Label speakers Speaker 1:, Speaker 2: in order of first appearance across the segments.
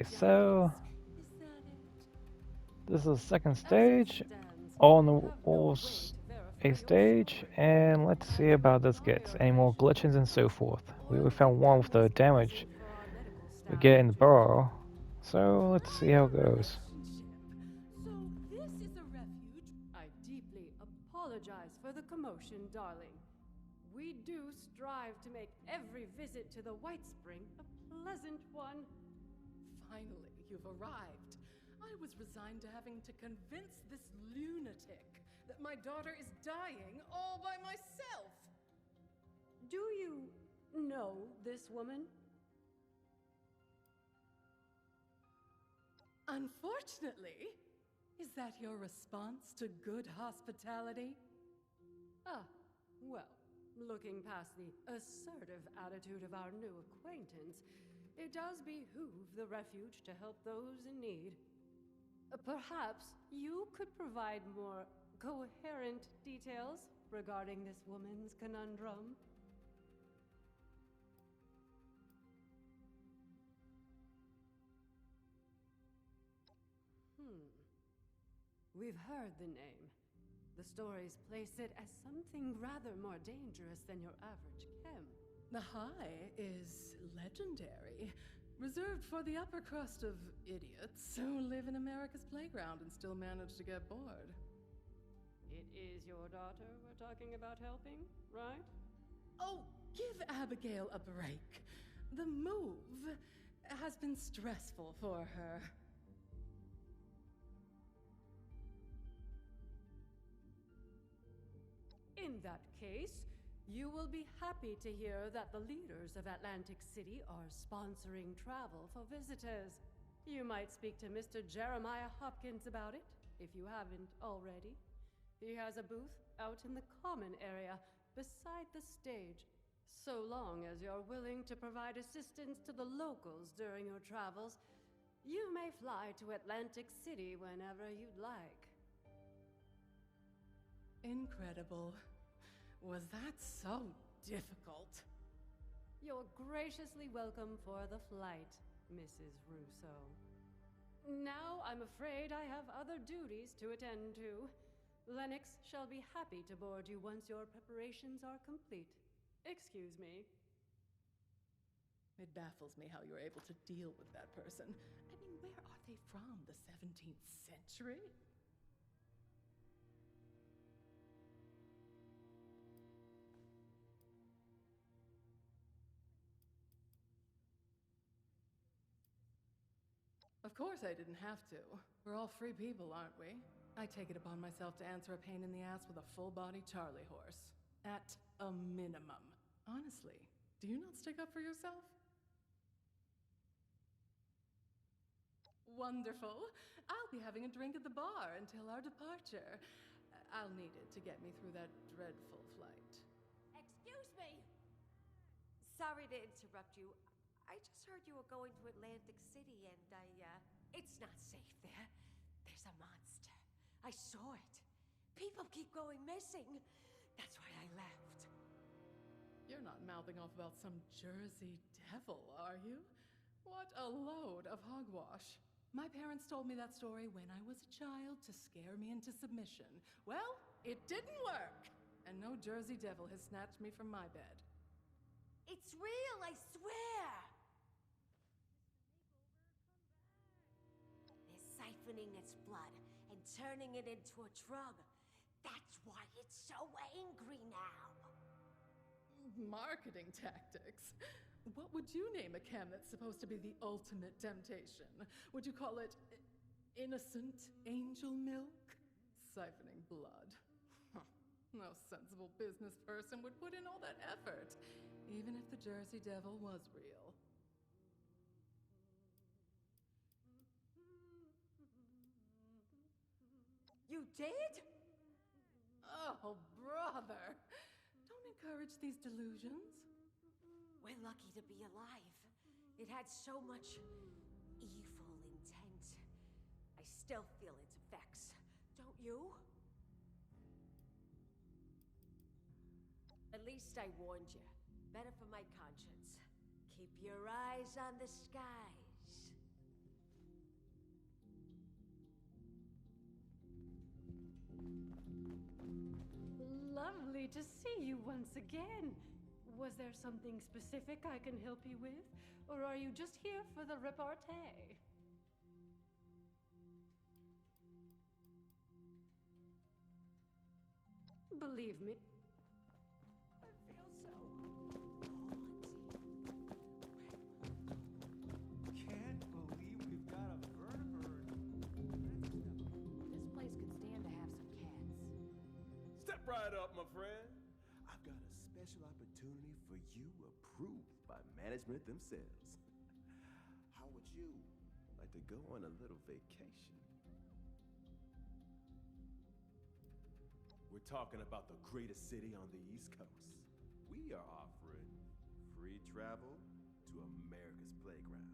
Speaker 1: so
Speaker 2: Is that it?
Speaker 1: this is the second
Speaker 2: As it
Speaker 1: stage.
Speaker 2: stands,
Speaker 1: All
Speaker 2: I
Speaker 1: in
Speaker 2: have no
Speaker 1: all
Speaker 2: way to
Speaker 1: a
Speaker 2: verify your
Speaker 1: stage,
Speaker 2: story.
Speaker 1: and let's
Speaker 2: I
Speaker 1: see
Speaker 2: do
Speaker 1: about this
Speaker 2: enjoy
Speaker 1: gets.
Speaker 2: your
Speaker 1: Any more glitches and so
Speaker 2: patience,
Speaker 1: forth. We
Speaker 2: or the
Speaker 1: found one with the
Speaker 2: victim is
Speaker 1: damage
Speaker 2: present for our medical
Speaker 1: we
Speaker 2: staff
Speaker 1: get in
Speaker 2: to
Speaker 1: the
Speaker 2: judge.
Speaker 1: burrow. So let's see how it
Speaker 2: Prior
Speaker 1: goes.
Speaker 2: relationship. So this is a refuge. I deeply apologize for the commotion, darling. We do strive to make every visit to the White Spring a pleasant one.
Speaker 3: Finally, you've arrived. I was resigned to having to convince this lunatic that my daughter is dying all by myself.
Speaker 2: Do you know this woman?
Speaker 3: Unfortunately, is that your response to good hospitality?
Speaker 2: Ah, well, looking past the assertive attitude of our new acquaintance, it does behoove the refuge to help those in need. Perhaps you could provide more coherent details regarding this woman's conundrum. Hmm. We've heard the name. The stories place it as something rather more dangerous than your average chem.
Speaker 3: The high is legendary, reserved for the upper crust of idiots who live in America's playground and still manage to get bored.
Speaker 2: It is your daughter we're talking about helping, right?
Speaker 3: Oh, give Abigail a break. The move has been stressful for her.
Speaker 2: In that case, you will be happy to hear that the leaders of Atlantic City are sponsoring travel for visitors. You might speak to Mr. Jeremiah Hopkins about it, if you haven't already. He has a booth out in the common area, beside the stage. So long as you're willing to provide assistance to the locals during your travels, you may fly to Atlantic City whenever you'd like.
Speaker 3: Incredible. Was that so difficult?
Speaker 2: You're graciously welcome for the flight, Mrs. Russo. Now I'm afraid I have other duties to attend to. Lennox shall be happy to board you once your preparations are complete. Excuse me.
Speaker 3: It baffles me how you're able to deal with that person. I mean, where are they from? The 17th century? Of course I didn't have to. We're all free people, aren't we? I take it upon myself to answer a pain in the ass with a full-body Charlie horse. At a minimum. Honestly, do you not stick up for yourself? Wonderful. I'll be having a drink at the bar until our departure. I'll need it to get me through that dreadful flight.
Speaker 4: Excuse me! Sorry to interrupt you. I just heard you were going to Atlantic City and it's not safe there. There's a monster. I saw it. People keep going missing. That's why I left.
Speaker 3: You're not mouthing off about some Jersey devil, are you? What a load of hogwash. My parents told me that story when I was a child to scare me into submission. Well, it didn't work. And no Jersey devil has snatched me from my bed.
Speaker 4: It's real, I swear! They're siphoning its blood and turning it into a drug. That's why it's so angry now.
Speaker 3: Marketing tactics. What would you name a chem that's supposed to be the ultimate temptation? Would you call it innocent angel milk? Siphoning blood. No sensible business person would put in all that effort, even if the Jersey Devil was real.
Speaker 4: You did?
Speaker 3: Oh, brother! Don't encourage these delusions.
Speaker 4: We're lucky to be alive. It had so much evil intent. I still feel its effects. Don't you? At least I warned you. Better for my conscience. Keep your eyes on the skies.
Speaker 2: lovely to see you once again. Was there something specific I can help you with? Or are you just here for the repartee? Believe me, I feel so
Speaker 5: Can't believe we've got a vertebrate.
Speaker 4: This place could stand to have some cats.
Speaker 6: Step right up, my friend. I've got a special opportunity for you approved by management themselves. How would you like to go on a little vacation? We're talking about the greatest city on the East Coast. We are offering free travel to America's playground.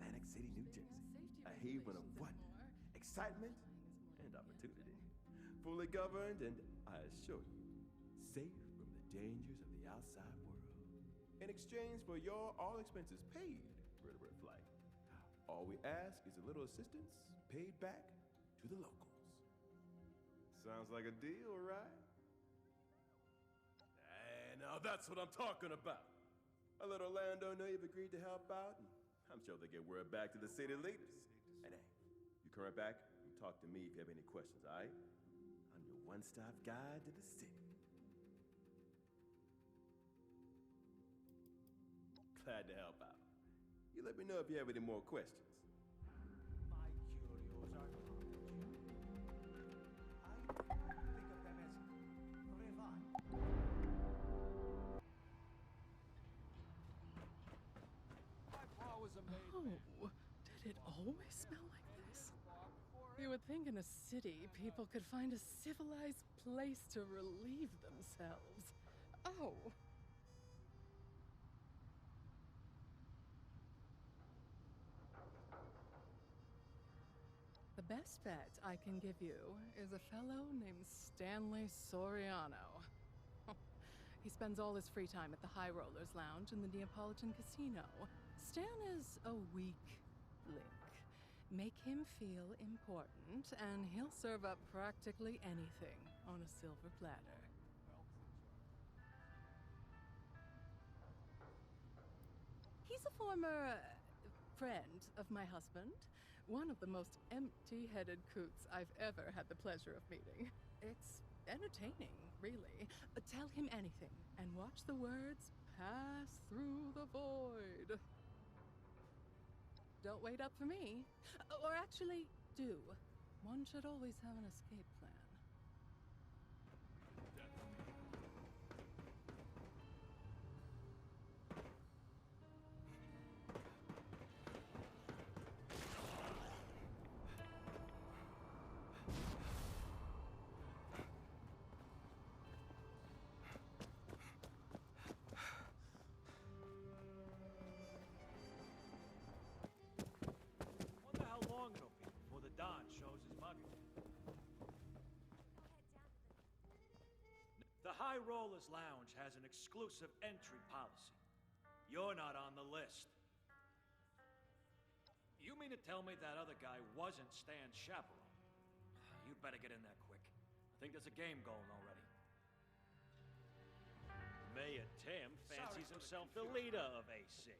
Speaker 6: Atlantic City, New Jersey. A haven of wonder, excitement, and opportunity. Fully governed and, I assure you, safe from the dangers of the outside world. In exchange for your all expenses paid vertebrate flight, all we ask is a little assistance paid back to the locals. Sounds like a deal, right? And now that's what I'm talking about. A little landowner you've agreed to help out, and I'm sure they get word back to the city leaders. And hey, you come right back and talk to me if you have any questions, all right? I'm your one-stop guide to the city. Glad to help out. You let me know if you have any more questions.
Speaker 5: My curios are I think of them as Revan. My pa was a maid man.
Speaker 3: Oh, did it always smell like this? You would think in a city people could find a civilized place to relieve themselves. Oh. The best bet I can give you is a fellow named Stanley Soriano. He spends all his free time at the High Rollers Lounge in the Neapolitan Casino. Stan is a weak link. Make him feel important, and he'll serve up practically anything on a silver platter. He's a former friend of my husband. One of the most empty-headed coots I've ever had the pleasure of meeting. It's entertaining, really. Tell him anything, and watch the words pass through the void. Don't wait up for me. Or actually, do. One should always have an escape plan.
Speaker 5: Wonder how long it'll be before the Don shows his mug again. The High Rollers Lounge has an exclusive entry policy. You're not on the list. You mean to tell me that other guy wasn't Stan's chaperone? You'd better get in there quick. I think there's a game going already. Mayor Tim fancies himself the leader of AC.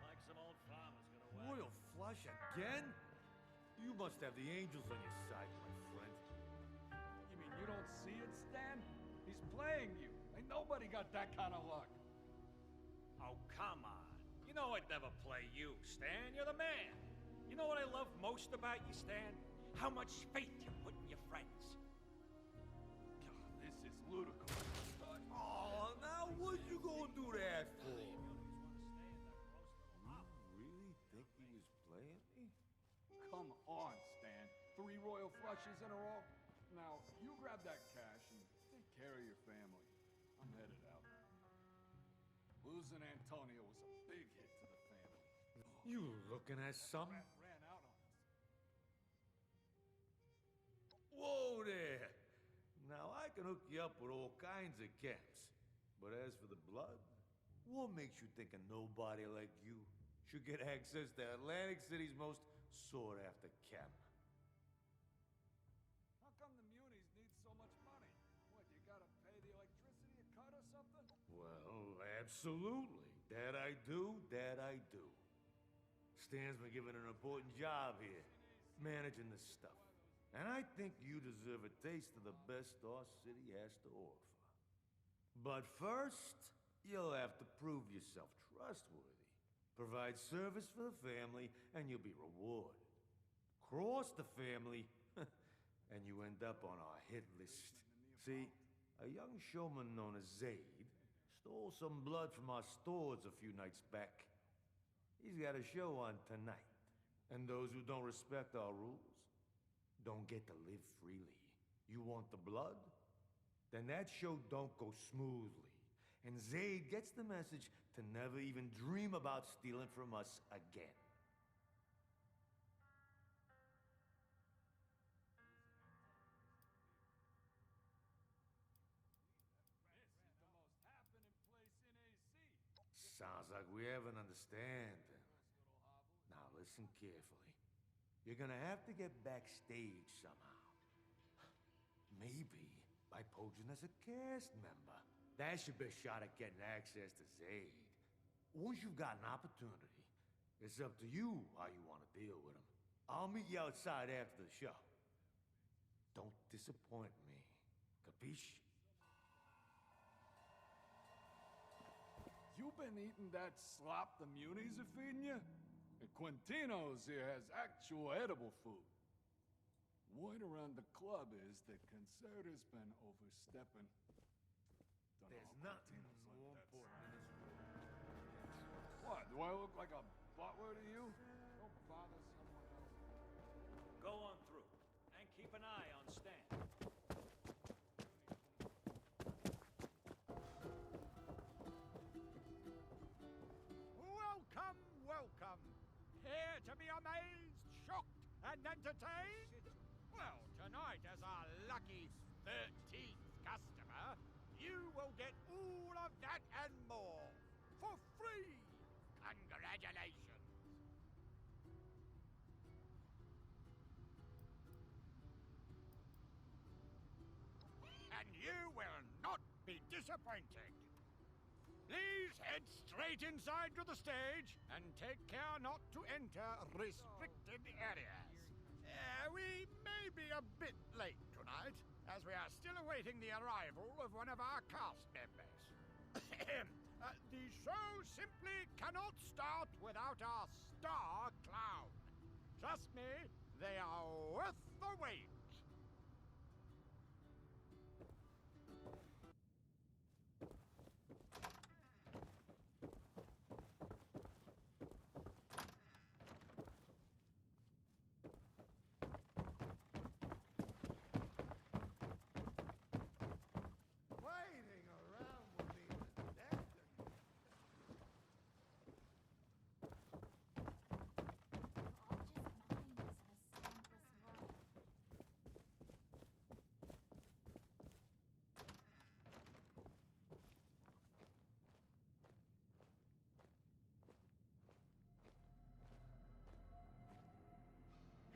Speaker 5: Like some old farmer's gonna whack.
Speaker 7: Royal flush again? You must have the angels on your side, my friend.
Speaker 8: You mean you don't see it, Stan? He's playing you. Ain't nobody got that kind of luck.
Speaker 9: Oh, come on. You know I'd never play you, Stan. You're the man. You know what I love most about you, Stan? How much faith you put in your friends.
Speaker 8: God, this is ludicrous.
Speaker 7: Oh, now what you gonna do that for?
Speaker 6: You really think he was playing me?
Speaker 8: Come on, Stan. 3 royal flushes in a row. Now, you grab that cash and take care of your family. I'm headed out. Losing Antonio was a big hit to the family.
Speaker 7: You looking at something?
Speaker 8: Ran out on us.
Speaker 7: Whoa there! Now I can hook you up with all kinds of camps. But as for the blood, what makes you think a nobody like you should get access to Atlantic City's most sought-after camp?
Speaker 8: How come the Munis need so much money? What, you
Speaker 7: Absolutely. That I do, that I do. Stan's been given an important job here, managing this stuff. And I think you deserve a taste of the best our city has to offer. But first, you'll have to prove yourself trustworthy. Provide service for the family, and you'll be rewarded. Cross the family, and you end up on our hit list. See, a young showman known as Zayde stole some blood from our stores a few nights back. He's got a show on tonight. And those who don't respect our rules don't get to live freely. You want the blood? Then that show don't go smoothly. And Zayde gets the message to never even dream about stealing from us again. Sounds like we have an understanding. Now listen carefully. You're gonna have to get backstage somehow. Maybe by posing as a cast member. That's your best shot at getting access to Zayde. Once you've got an opportunity, it's up to you how you want to deal with him. I'll meet you outside after the show. Don't disappoint me. Capiche?
Speaker 8: You been eating that slop the Muni's are feeding you? And Quintino's here has actual edible food. Word around the club is that Concerta's been overstepping.
Speaker 7: There's nothing more important in this world.
Speaker 8: What, do I look like a butler to you? Don't bother someone else.
Speaker 5: Go on through, and keep an eye on Stan.
Speaker 10: Welcome, welcome. Here to be amazed, shocked, and entertained? Well, tonight, as our lucky 13th customer, you will get all of that and more for free. Congratulations. And you will not be disappointed. Please head straight inside to the stage and take care not to enter restricted areas. We may be a bit late tonight, as we are still awaiting the arrival of one of our cast members. The show simply cannot start without our star clown. Trust me, they are worth the wait.
Speaker 6: Waiting around will be the death of you.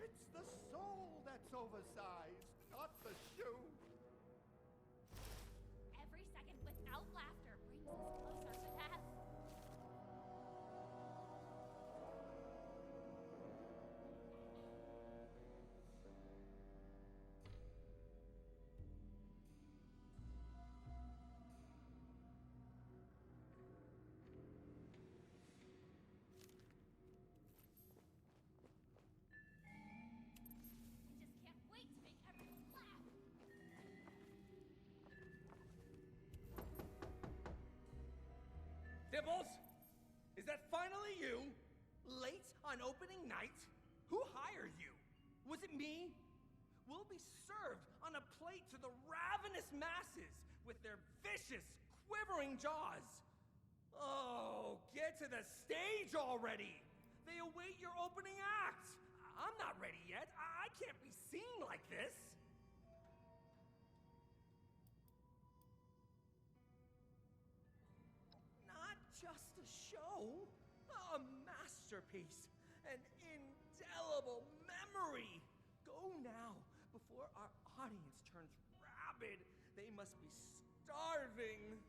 Speaker 6: It's the soul that's oversized, not the shoe.
Speaker 4: Every second without laughter brings us closer to death. I just can't wait to make everyone laugh.
Speaker 11: Dibbles? Is that finally you? Late on opening night? Who hired you? Was it me? We'll be served on a plate to the ravenous masses with their vicious, quivering jaws. Oh, get to the stage already! They await your opening act! I'm not ready yet. I can't be seen like this. Not just a show, a masterpiece, an indelible memory. Go now, before our audience turns rabid. They must be starving.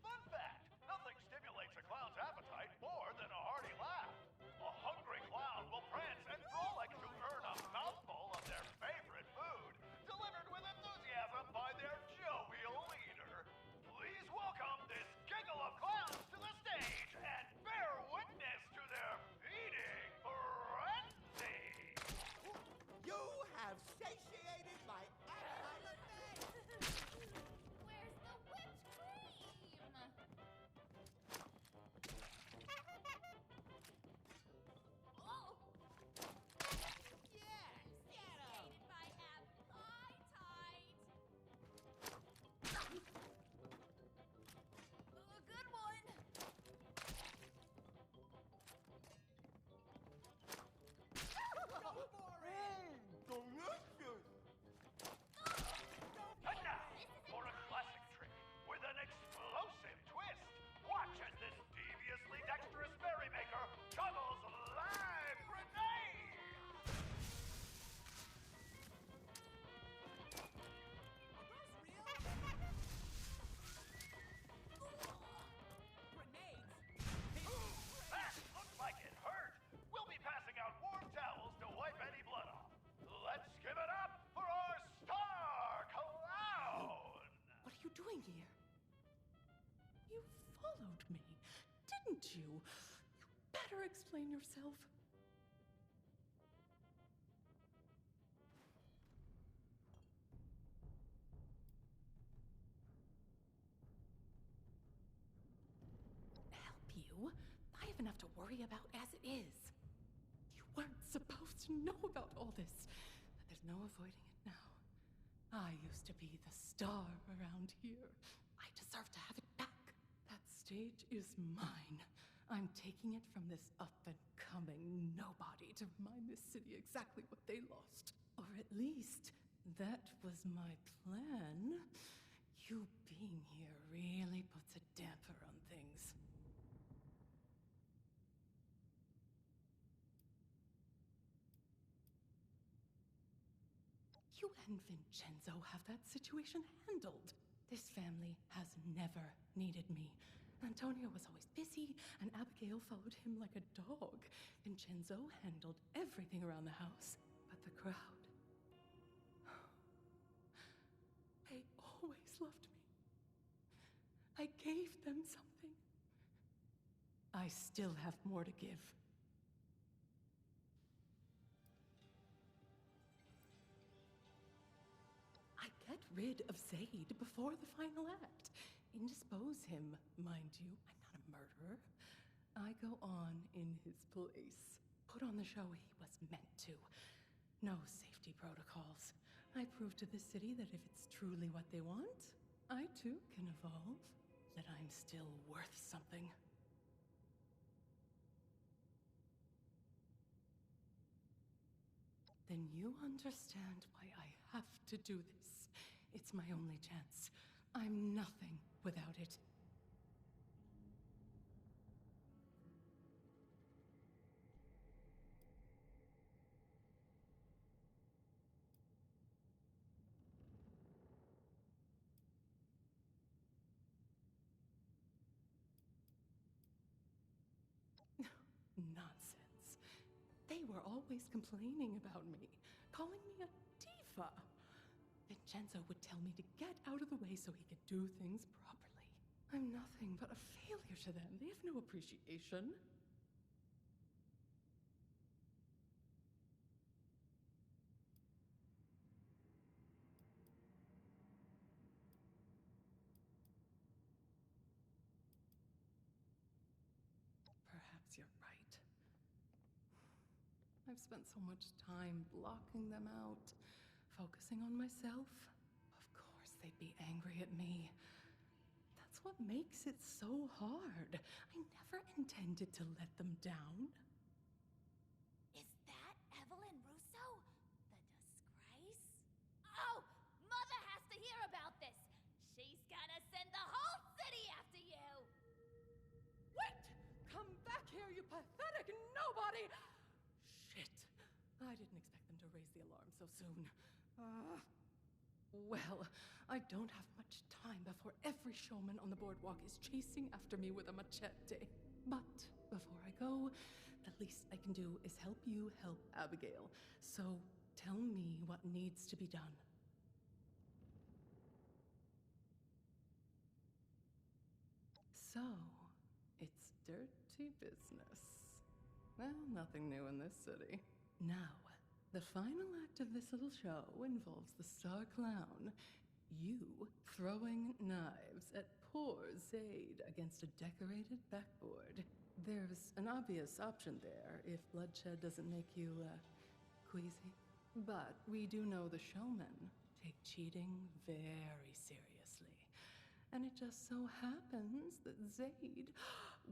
Speaker 12: Fun fact! Nothing stimulates a clown's appetite more than a hearty laugh. A hungry clown will prance and frolic to earn a mouthful of their favorite food, delivered with enthusiasm by their jovial leader. Please welcome this giggle of clowns to the stage and bear witness to their feeding frenzy!
Speaker 11: You have satiated my appetite.
Speaker 13: Where's the whipped cream? Oh!
Speaker 11: Yes, get 'em.
Speaker 13: Satiated by appetite. A good one.
Speaker 11: Go for it.
Speaker 6: Delicious!
Speaker 12: And now, for a classic trick with an explosive twist. Watch as this deviously dexterous merrymaker juggles live grenades!
Speaker 11: Are those real? Grenades?
Speaker 12: That looks like it hurt. We'll be passing out warm towels to wipe any blood off. Let's give it up for our star clown!
Speaker 3: What are you doing here? You followed me, didn't you? You better explain yourself. Help you? I have enough to worry about as it is. You weren't supposed to know about all this, but there's no avoiding it now. I used to be the star around here. I deserve to have it back. That stage is mine. I'm taking it from this up-and-coming nobody to remind this city exactly what they lost. Or at least, that was my plan. You being here really puts a damper on things. You and Vincenzo have that situation handled. This family has never needed me. Antonio was always busy, and Abigail followed him like a dog. Vincenzo handled everything around the house, but the crowd. They always loved me. I gave them something. I still have more to give. I get rid of Zayde before the final act. Indispose him, mind you. I'm not a murderer. I go on in his place. Put on the show he was meant to. No safety protocols. I prove to this city that if it's truly what they want, I too can evolve. That I'm still worth something. Then you understand why I have to do this. It's my only chance. I'm nothing without it. Nonsense. They were always complaining about me, calling me a diva. Vincenzo would tell me to get out of the way so he could do things properly. I'm nothing but a failure to them. They have no appreciation. Perhaps you're right. I've spent so much time blocking them out, focusing on myself. Of course they'd be angry at me. That's what makes it so hard. I never intended to let them down.
Speaker 13: Is that Evelyn Russo? The
Speaker 3: raise the alarm so soon. Well, I don't have much time before every showman on the boardwalk is chasing after me with a machete. But before I go, the least I can do is help you help Abigail. So tell me what needs to be done. So, it's dirty business. Well, nothing new in this city. Now, the final act of this little show involves the star clown, you throwing knives at poor Zayde against a decorated backboard. There's an obvious option there if bloodshed doesn't make you, queasy. But we do know the showmen take cheating very seriously. And it just so happens that Zayde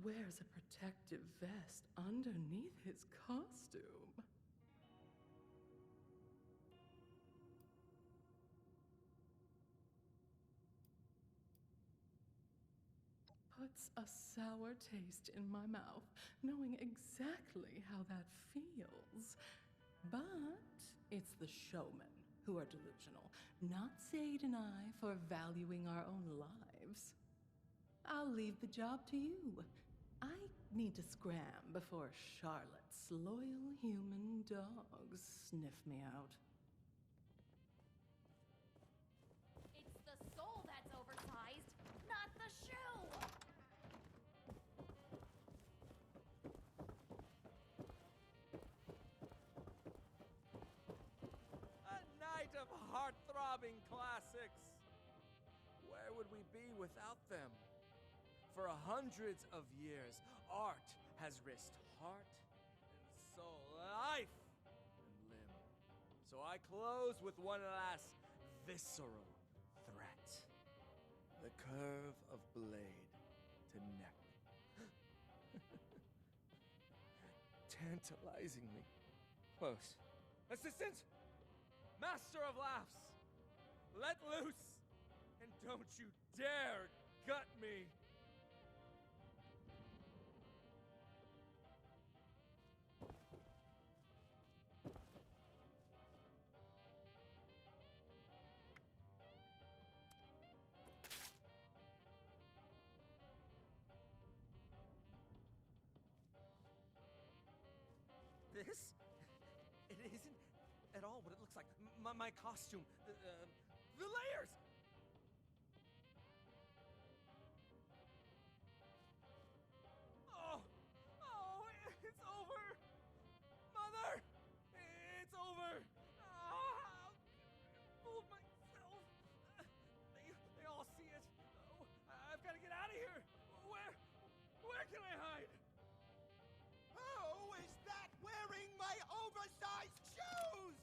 Speaker 3: wears a protective vest underneath his costume. Puts a sour taste in my mouth, knowing exactly how that feels. But it's the showmen who are delusional, not Zayde and I for valuing our own lives. I'll leave the job to you. I need to scram before Charlotte's loyal human dogs sniff me out.
Speaker 13: It's the soul that's oversized, not the shoe!
Speaker 11: A night of heart-throbbing classics. Where would we be without them? For hundreds of years, art has risked heart and soul, life and limb. So I close with one last visceral threat. The curve of blade to neck. Tantalizingly close. Assistant! Master of laughs! Let loose! And don't you dare gut me! This? It isn't at all what it looks like. My costume. The layers! Oh! Oh, it's over! Mother! It's over! Oh, fooled myself. They all see it. Oh, I've got to get out of here. Where can I hide?
Speaker 10: Who is that wearing my oversized shoes?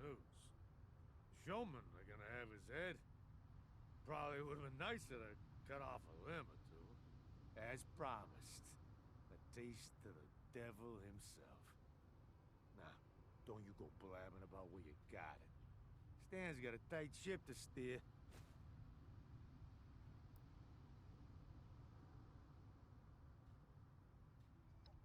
Speaker 7: news. Showmen are gonna have his head. Probably would have been nicer to cut off a limb or two. As promised, a taste of the devil himself. Now, don't you go blabbing about where you got it. Stan's got a tight ship to steer.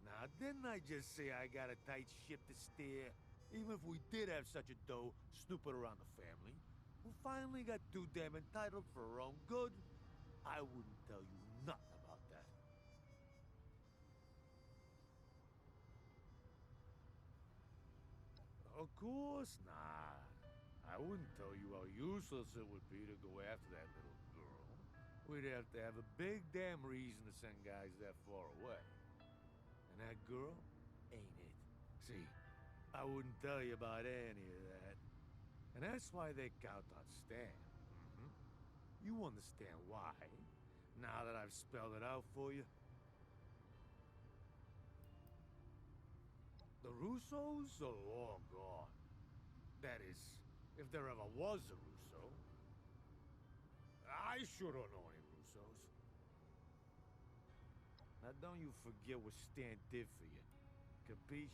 Speaker 7: Now, didn't I just say I got a tight ship to steer? Even if we did have such a doe snooping around the family, who finally got too damn entitled for her own good, I wouldn't tell you nothing about that. Of course not. I wouldn't tell you how useless it would be to go after that little girl. We'd have to have a big damn reason to send guys that far away. And that girl ain't it. See, I wouldn't tell you about any of that. And that's why they count on Stan. You understand why, now that I've spelled it out for you? The Russos are long gone. That is, if there ever was a Russo. I sure don't know any Russos. Now don't you forget what Stan did for you. Capiche?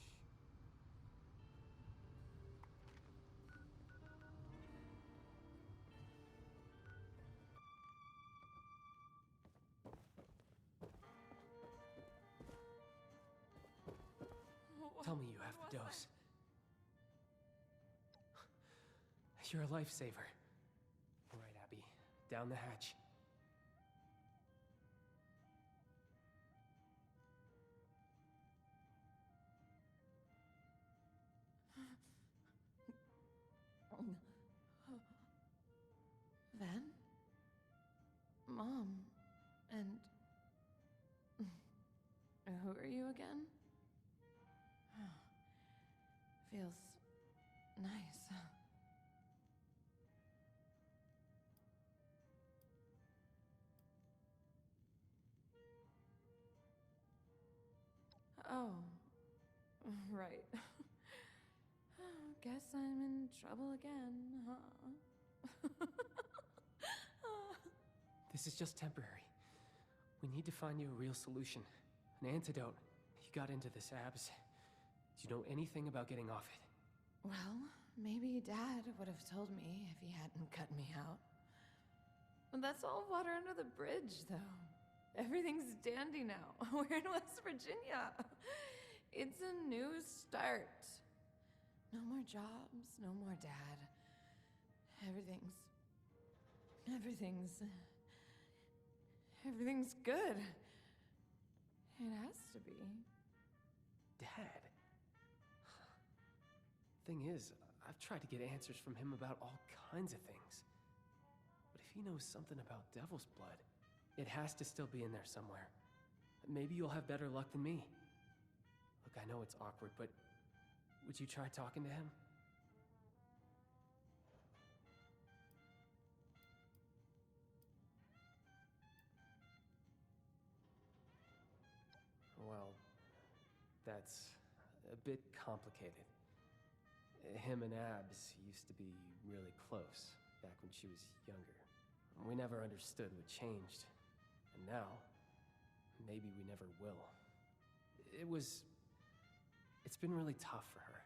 Speaker 14: Tell me you have the dose. You're a lifesaver. All right, Abby. Down the hatch.
Speaker 15: Van? Mom? And... who are you again? Feels nice. Oh, right. Guess I'm in trouble again, huh?
Speaker 14: This is just temporary. We need to find you a real solution. An antidote. You got into this abs. Do you know anything about getting off it?
Speaker 15: Well, maybe Dad would have told me if he hadn't cut me out. But that's all water under the bridge, though. Everything's dandy now. We're in West Virginia. It's a new start. No more jobs, no more Dad. Everything's good. It has to be.
Speaker 14: Dad? Thing is, I've tried to get answers from him about all kinds of things. But if he knows something about Devil's Blood, it has to still be in there somewhere. Maybe you'll have better luck than me. Look, I know it's awkward, but would you try talking to him? Well, that's a bit complicated. Him and Abs used to be really close back when she was younger. We never understood what changed. And now, maybe we never will. It's been really tough for her.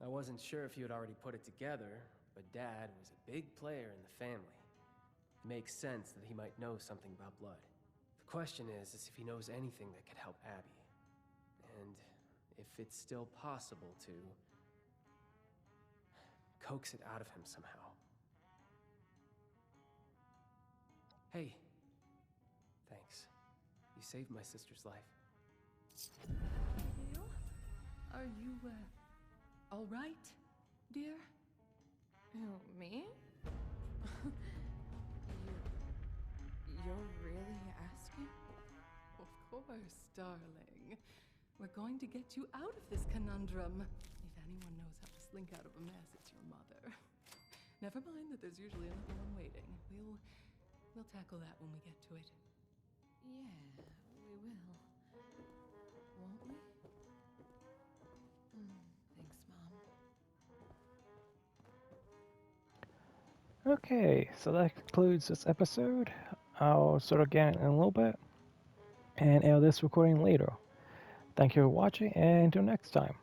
Speaker 14: I wasn't sure if you had already put it together, but Dad was a big player in the family. It makes sense that he might know something about blood. The question is if he knows anything that could help Abby. And if it's still possible to coax it out of him somehow. Hey. Thanks. You saved my sister's life.
Speaker 3: Are you, all right, dear?
Speaker 15: Who, me? You're really asking?
Speaker 3: Of course, darling. We're going to get you out of this conundrum. If anyone knows how to slink out of a mess, it's your mother. Never mind that there's usually another one waiting. We'll tackle that when we get to it.
Speaker 15: Yeah, we will. Won't we?
Speaker 1: Okay, so that concludes this episode. I'll start again in a little bit and air this recording later. Thank you for watching, and until next time.